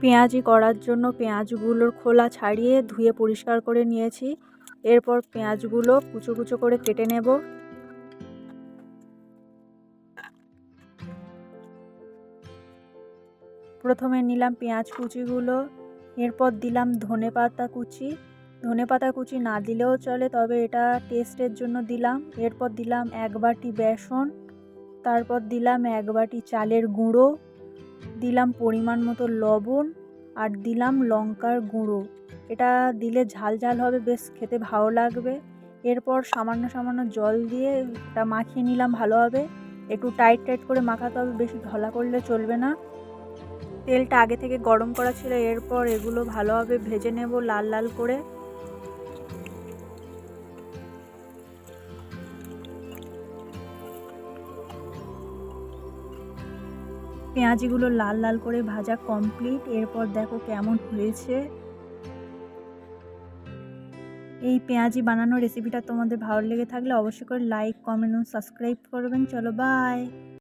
পেঁয়াজি করার জন্য পেঁয়াজগুলোর খোলা ছাড়িয়ে ধুয়ে পরিষ্কার করে নিয়েছি। এরপর পেঁয়াজগুলো কুচো কুচো করে কেটে নেব। প্রথমে নিলাম পেঁয়াজ কুচিগুলো, এরপর দিলাম ধনেপাতা কুচি। ধনেপাতা কুচি না দিলেও চলে, তবে এটা টেস্টের জন্য দিলাম। এরপর দিলাম 1 বাটি বেসন, তারপর দিলাম 1 বাটি চালের গুঁড়ো, দিলাম পরিমাণ মতো লবণ আর দিলাম লঙ্কার গুঁড়ো। এটা দিলে ঝাল ঝাল হবে, বেশ খেতে ভালো লাগবে। এরপর সামান্য সামান্য জল দিয়ে এটা মাখিয়ে নিলাম ভালোভাবে। একটু টাইট টাইট করে মাখাতে হবে, বেশি ঢলা করলে চলবে না। তেলটা আগে থেকে গরম করা ছিল। এরপর এগুলো ভালোভাবে ভেজে নেব লাল লাল করে। পেঁয়াজিগুলো লাল লাল করে ভাজা কমপ্লিট। এরপর দেখো কেমন হয়েছে। এই পেঁয়াজি বানানোর রেসিপিটা তোমাদের ভালো লেগে থাকলে অবশ্যই করে লাইক, কমেন্ট ও সাবস্ক্রাইব করবেন। চলো বাই।